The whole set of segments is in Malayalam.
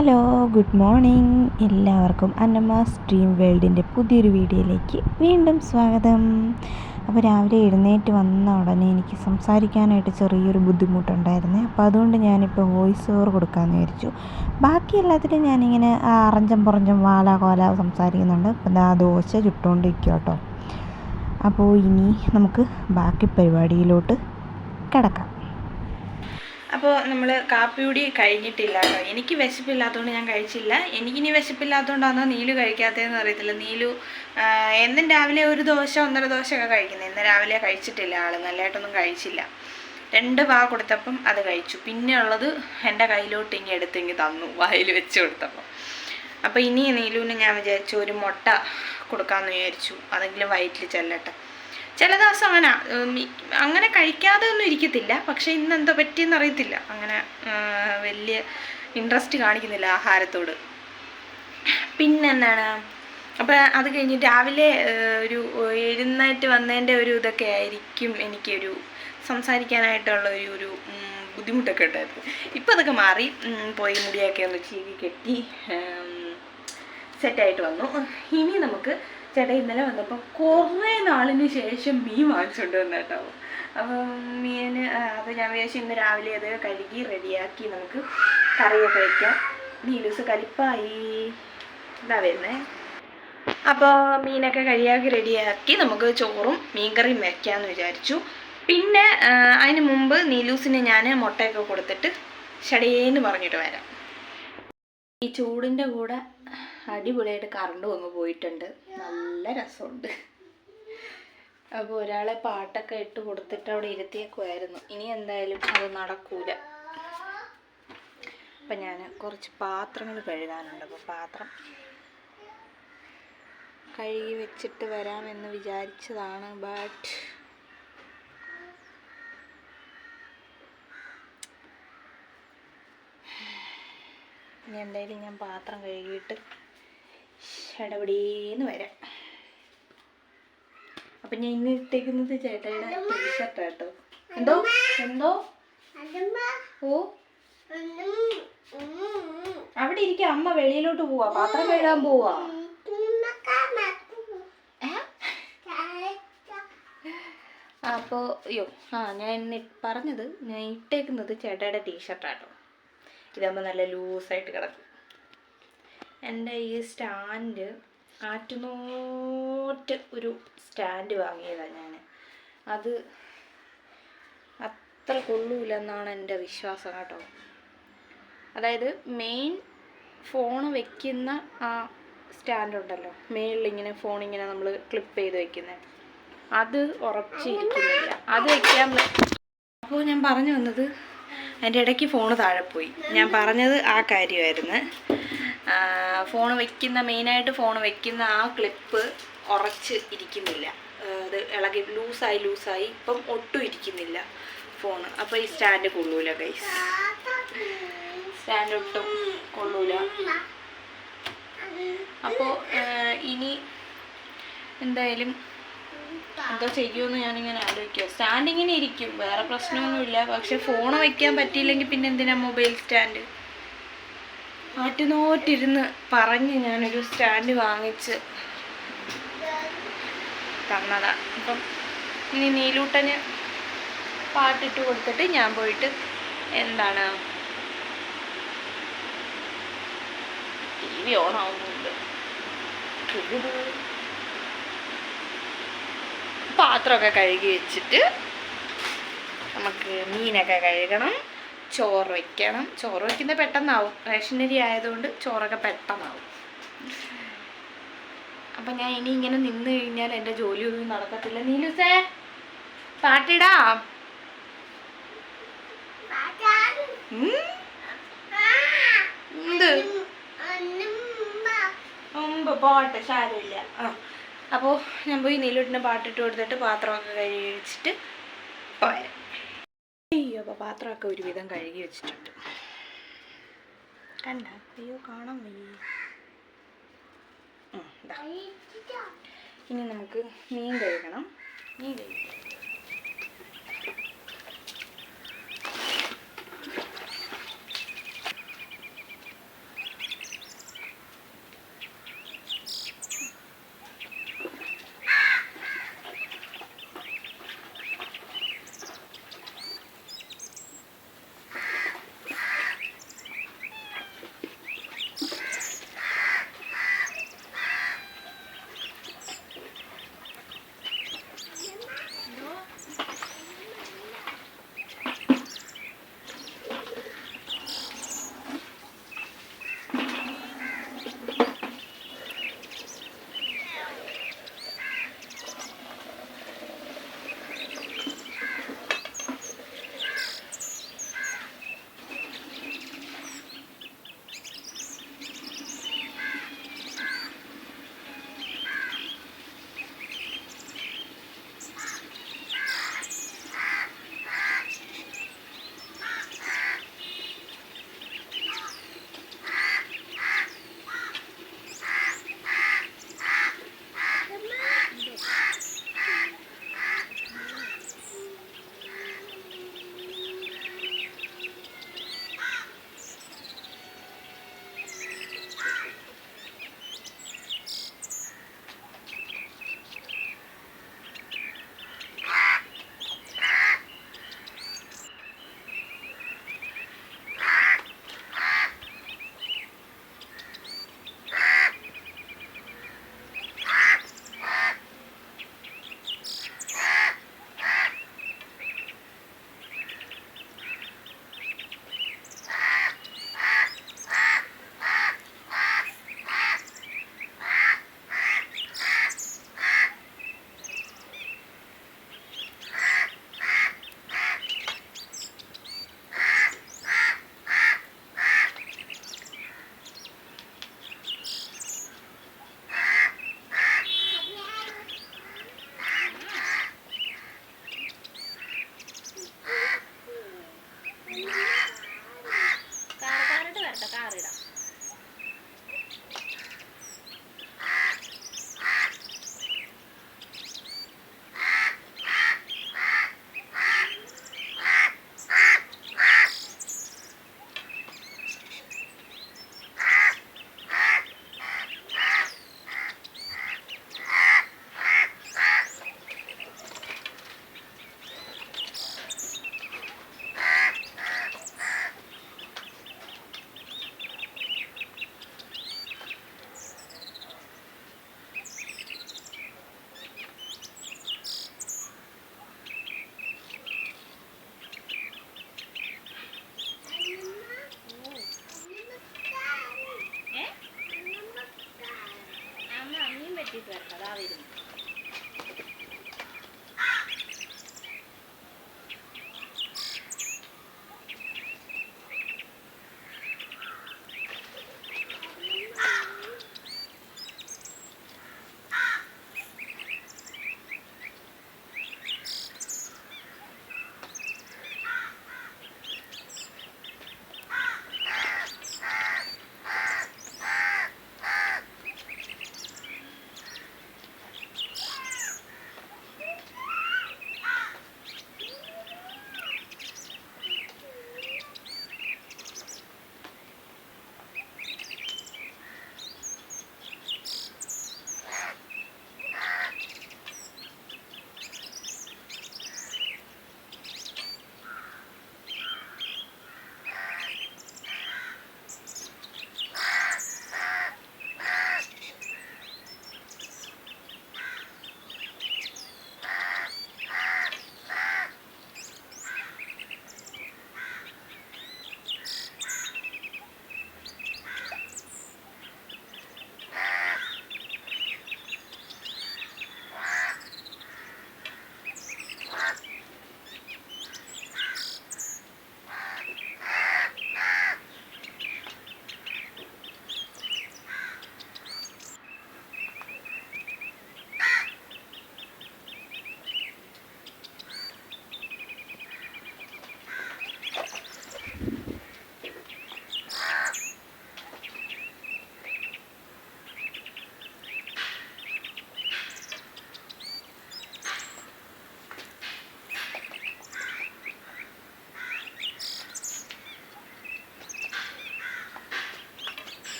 Hello, good morning. എല്ലാവർക്കും അന്നമാസ് ഡ്രീം വേൾഡിൻ്റെ പുതിയൊരു വീഡിയോയിലേക്ക് വീണ്ടും സ്വാഗതം. അപ്പോൾ രാവിലെ എഴുന്നേറ്റ് വന്ന ഉടനെ എനിക്ക് സംസാരിക്കാനായിട്ട് ചെറിയൊരു ബുദ്ധിമുട്ടുണ്ടായിരുന്നേ. അപ്പോൾ അതുകൊണ്ട് ഞാനിപ്പോൾ വോയിസ് ഓവർ കൊടുക്കാമെന്ന് വിചാരിച്ചു. ബാക്കി എല്ലാത്തിലും ഞാനിങ്ങനെ അറഞ്ചം പുറഞ്ചം വാല കോല സംസാരിക്കുന്നുണ്ട്. അപ്പം ദോശ ചുട്ടുകൊണ്ടിരിക്കുക കേട്ടോ. അപ്പോൾ ഇനി നമുക്ക് ബാക്കി പരിപാടിയിലോട്ട് കിടക്കാം. അപ്പോൾ നമ്മൾ കാപ്പിയൂടി കഴിഞ്ഞിട്ടില്ല കേട്ടോ. എനിക്ക് വിശപ്പില്ലാത്തതുകൊണ്ട് ഞാൻ കഴിച്ചില്ല. എനിക്കിനി വിശപ്പില്ലാത്തതുകൊണ്ടാണോ നീലു കഴിക്കാത്തതെന്ന് അറിയത്തില്ല. നീലു എന്നും രാവിലെ ഒരു ദോശ 1.5 ദോശയൊക്കെ കഴിക്കുന്നത്. ഇന്ന് രാവിലെ കഴിച്ചിട്ടില്ല. ആൾ നല്ലതായിട്ടൊന്നും കഴിച്ചില്ല. 2 വാ കൊടുത്തപ്പം അത് കഴിച്ചു. പിന്നെ ഉള്ളത് എൻ്റെ കയ്യിലോട്ട് എടുത്തിങ്ങി തന്നു, വായിൽ വെച്ച് കൊടുത്തപ്പം. അപ്പോൾ ഇനി നീലുവിന് ഞാൻ വിചാരിച്ചു ഒരു മുട്ട കൊടുക്കാമെന്ന് വിചാരിച്ചു. അതെങ്കിലും വയറ്റിൽ ചെല്ലട്ടെ. ചില ദിവസം അങ്ങനെ കഴിക്കാതെ ഒന്നും ഇരിക്കത്തില്ല. പക്ഷെ ഇന്ന് എന്തോ പറ്റിയെന്ന് അറിയത്തില്ല. അങ്ങനെ വലിയ ഇൻട്രസ്റ്റ് കാണിക്കുന്നില്ല ആഹാരത്തോട്. പിന്നെന്താണ്, അപ്പോൾ അത് കഴിഞ്ഞ് രാവിലെ ഒരു എഴുന്നേറ്റ് വന്നതിൻ്റെ ഒരു ഇതൊക്കെ ആയിരിക്കും എനിക്കൊരു സംസാരിക്കാനായിട്ടുള്ള ഒരു ബുദ്ധിമുട്ടൊക്കെ ഉണ്ടായിരുന്നു. ഇപ്പം അതൊക്കെ മാറി. പോയി മുടിയൊക്കെ ഒന്ന് ചീവി കെട്ടി സെറ്റായിട്ട് വന്നു. ഇനി നമുക്ക് ചേട്ടാ ഇന്നലെ വന്നപ്പോൾ കുറേ നാളിന് ശേഷം മീൻ വാങ്ങിച്ചുകൊണ്ട് വന്നു കേട്ടോ. അപ്പം മീന് അത് ഞാൻ വിചാരിച്ചു ഇന്ന് രാവിലെ അത് കഴുകി റെഡിയാക്കി നമുക്ക് കറിയൊക്കെ വയ്ക്കാം. നീലൂസ് കലിപ്പായി ഇതാ വരുന്നേ. അപ്പോൾ മീനൊക്കെ കഴുകിയാക്കി റെഡിയാക്കി നമുക്ക് ചോറും മീൻകറിയും വയ്ക്കാമെന്ന് വിചാരിച്ചു. പിന്നെ അതിന് മുമ്പ് നീലൂസിന് ഞാൻ മുട്ടയൊക്കെ കൊടുത്തിട്ട് ഷടേന്ന് പറഞ്ഞിട്ട് വരാം. ഈ ചൂടിൻ്റെ കൂടെ അടിപൊളിയായിട്ട് കറണ്ടും അങ്ങ് പോയിട്ടുണ്ട്. നല്ല രസമുണ്ട്. അപ്പോൾ ഒരാളെ പാട്ടൊക്കെ ഇട്ട് കൊടുത്തിട്ട് അവിടെ ഇരുത്തിയേക്കുമായിരുന്നു. ഇനി എന്തായാലും അത് നടക്കൂല. അപ്പം ഞാൻ കുറച്ച് പാത്രങ്ങൾ കഴുകാനുണ്ട്. അപ്പോൾ പാത്രം കഴുകി വെച്ചിട്ട് വരാമെന്ന് വിചാരിച്ചതാണ്. ബട്ട് ഇനി എന്തായാലും ഞാൻ പാത്രം കഴുകിയിട്ട് ഷടപടീന്ന് വരാം. അപ്പം ഞാൻ ഇന്ന് ഇട്ടേക്കുന്നത് ചേട്ടായുടെ ടീഷർട്ട് കേട്ടോ. എന്തോ എന്തോ ഓ അവിടെ ഇരിക്കുക. അമ്മ വെളിയിലോട്ട് പോവാ, പാത്രം കഴുകാൻ പോവാ. അപ്പോൾ ഞാൻ പറഞ്ഞത് ഞാൻ ഇട്ടേക്കുന്നത് ചേട്ടായുടെ ടീഷർട്ടാട്ടോ. ഇതാകുമ്പോൾ നല്ല ലൂസായിട്ട് കിടക്കും. എൻ്റെ ഈ സ്റ്റാൻഡ് ആറ്റുനോറ്റ് ഒരു സ്റ്റാൻഡ് വാങ്ങിയതാണ് ഞാൻ. അത് അത്ര കൊള്ളൂലെന്നാണ് എൻ്റെ വിശ്വാസം കേട്ടോ. അതായത് മെയിൻ ഫോൺ വയ്ക്കുന്ന ആ സ്റ്റാൻഡ് ഉണ്ടല്ലോ, മേളിലിങ്ങനെ ഫോണിങ്ങനെ നമ്മൾ ക്ലിപ്പ് ചെയ്ത് വയ്ക്കുന്നത്, അത് ഉറച്ചിരിക്കുന്നില്ല. അത് വയ്ക്കാൻ. അപ്പോൾ ഞാൻ പറഞ്ഞു വന്നത്, അതിൻ്റെ ഇടയ്ക്ക് ഫോണ് താഴെ പോയി. ഞാൻ പറഞ്ഞത് ആ കാര്യമായിരുന്നു. ഫോൺ വയ്ക്കുന്ന മെയിനായിട്ട് ഫോൺ വയ്ക്കുന്ന ആ ക്ലിപ്പ് ഉറച്ച് ഇരിക്കുന്നില്ല. അത് ഇളകി ലൂസായി ഇപ്പം ഒട്ടും ഇരിക്കുന്നില്ല ഫോണ്. അപ്പോൾ ഈ സ്റ്റാൻഡ് കൊള്ളൂല ഗൈസ്. സ്റ്റാൻഡ് ഒട്ടും കൊള്ളൂല. അപ്പോൾ ഇനി എന്തായാലും എന്തോ ചെയ്യുമെന്ന് ഞാനിങ്ങനെ ആലോചിക്കുക. സ്റ്റാൻഡ് ഇങ്ങനെ ഇരിക്കും, വേറെ പ്രശ്നമൊന്നുമില്ല. പക്ഷെ ഫോൺ വയ്ക്കാൻ പറ്റിയില്ലെങ്കിൽ പിന്നെ എന്തിനാ മൊബൈൽ സ്റ്റാൻഡ്? ആറ്റുനോറ്റിരുന്ന് പറഞ്ഞ് ഞാനൊരു സ്റ്റാൻഡ് വാങ്ങിച്ച് തന്നതാ. അപ്പം ഇനി നീലൂട്ടന് പാട്ടിട്ട് കൊടുത്തിട്ട് ഞാൻ പോയിട്ട് എന്താണ് TV ഓൺ ആവുന്നുണ്ട്. പാത്രമൊക്കെ കഴുകി വെച്ചിട്ട് നമുക്ക് മീനൊക്കെ കഴുകണം, ചോറ് വയ്ക്കണം. ചോറ് വയ്ക്കുന്നത് പെട്ടെന്നാവും, റേഷനരി ആയതുകൊണ്ട് ചോറൊക്കെ പെട്ടെന്നാവും. അപ്പം ഞാൻ ഇനി ഇങ്ങനെ നിന്ന് കഴിഞ്ഞാൽ എൻ്റെ ജോലിയൊന്നും നടക്കത്തില്ല. നീലുസേ പാട്ടിടാം. പോട്ടെ, സാരമില്ല. അപ്പോൾ ഞാൻ പോയി നീലൂട്ടിന് പാട്ടിട്ട് കൊടുത്തിട്ട് പാത്രമൊക്കെ കഴുകി വെച്ചിട്ട് പോരാം. അപ്പോൾ പാത്രമൊക്കെ ഒരുവിധം കഴുകി വെച്ചിട്ടുണ്ട്. കണ്ട? അയ്യോ, കാണാൻ വയ്യ. ഇനി നമുക്ക് മീൻ കഴുകണം. മീൻ കഴുകി കേട്ടോ, കാറിടാം. അതാ വരുന്നു.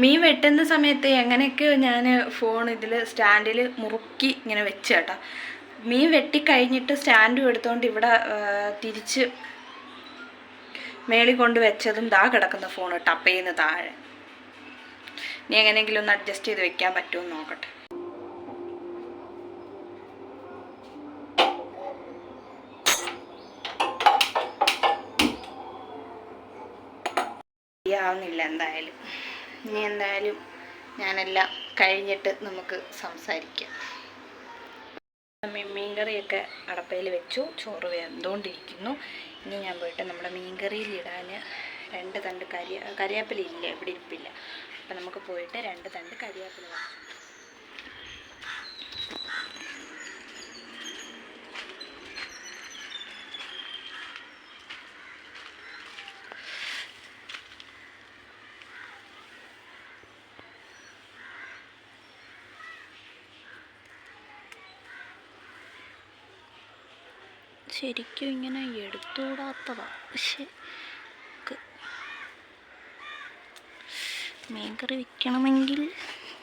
മീൻ വെട്ടുന്ന സമയത്ത് എങ്ങനെയൊക്കെയോ ഞാൻ ഫോൺ ഇതിൽ സ്റ്റാൻഡിൽ മുറുക്കി ഇങ്ങനെ വെച്ച് കേട്ടോ. മീൻ വെട്ടിക്കഴിഞ്ഞിട്ട് സ്റ്റാൻഡും എടുത്തുകൊണ്ട് ഇവിടെ തിരിച്ച് മേളിൽ കൊണ്ട് വെച്ചതും ദാ കിടക്കുന്ന ഫോൺ ടപ്പ് ചെയ്യുന്ന താഴെ. നീ എങ്ങനെയെങ്കിലും ഒന്ന് അഡ്ജസ്റ്റ് ചെയ്ത് വെക്കാൻ പറ്റുമോ എന്ന് നോക്കട്ടെ. ആവുന്നില്ല എന്തായാലും. ഇനി എന്തായാലും ഞാനെല്ലാം കഴിഞ്ഞിട്ട് നമുക്ക് സംസാരിക്കാം. മീൻകറിയൊക്കെ അടപ്പയിൽ വെച്ചു, ചോറ് വെന്തുകൊണ്ടിരിക്കുന്നു. ഇനി ഞാൻ പോയിട്ട് നമ്മുടെ മീൻകറിയിലിടാൻ 2 തണ്ട് കരിവേപ്പില ഇല്ല, ഇവിടെ ഇരിപ്പില്ല. അപ്പം നമുക്ക് പോയിട്ട് 2 തണ്ട് കരിവേപ്പില വെച്ചു. ശരിക്കും ഇങ്ങനെ എടുത്തുകൂടാത്തതാണ്, പക്ഷെ മീൻകറി വയ്ക്കണമെങ്കിൽ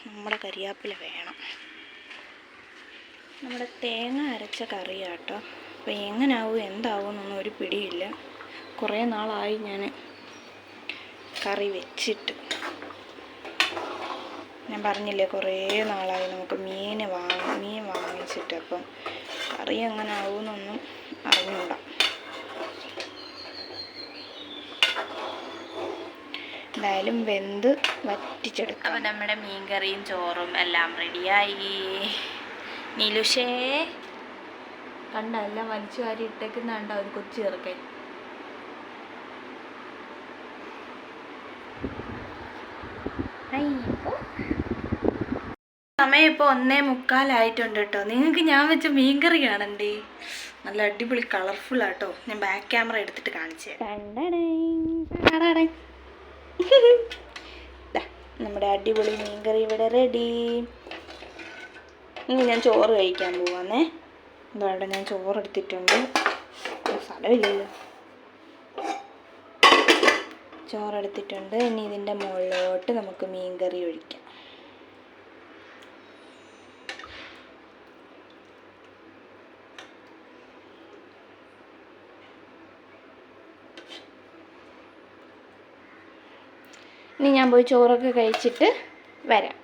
നമ്മുടെ കരിവേപ്പില വേണം. നമ്മുടെ തേങ്ങ അരച്ച കറിയാട്ടോ. അപ്പോൾ എങ്ങനാവും എന്താവും എന്നൊന്നും ഒരു പിടിയില്ല. കുറേ നാളായി ഞാൻ കറി വെച്ചിട്ട്. ഞാൻ പറഞ്ഞില്ലേ കുറേ നാളായി നമുക്ക് മീൻ വാങ്ങിച്ചിട്ട്. അപ്പം കറി എങ്ങനെ ആവുമെന്നൊന്നും അറിഞ്ഞൂടാ. എന്തായാലും വെന്ത് വറ്റിച്ചെടുക്കാം. അപ്പോൾ നമ്മുടെ മീൻകറിയും ചോറും എല്ലാം റെഡിയായി. നീലുഷേ കണ്ട, എല്ലാം വലിച്ചു വാരി ഇട്ടേക്കുന്നുണ്ടോ ഒരു കൊച്ചു ചേർക്കേ. സമയം ഇപ്പോൾ 1:45 കേട്ടോ. നിങ്ങൾക്ക് ഞാൻ വെച്ച മീൻകറി കാണണ്ടേ? നല്ല അടിപൊളി കളർഫുള്ളാട്ടോ. ഞാൻ ബാക്ക് ക്യാമറ എടുത്തിട്ട് കാണിച്ചു തരാം. നമ്മുടെ അടിപൊളി മീൻകറി ഇവിടെ റെഡി. ഇനി ഞാൻ ചോറ് കഴിക്കാൻ പോവാന്നേ. എന്താ ഞാൻ ചോറ് എടുത്തിട്ടുണ്ട്, സ്ഥലമില്ലല്ലോ. ചോറെടുത്തിട്ടുണ്ട്. ഇനി ഇതിൻ്റെ മുകളിലോട്ട് നമുക്ക് മീൻകറി ഒഴിക്കാം. ഇനി ഞാൻ പോയി ചോറൊക്കെ കഴിച്ചിട്ട് വരാം.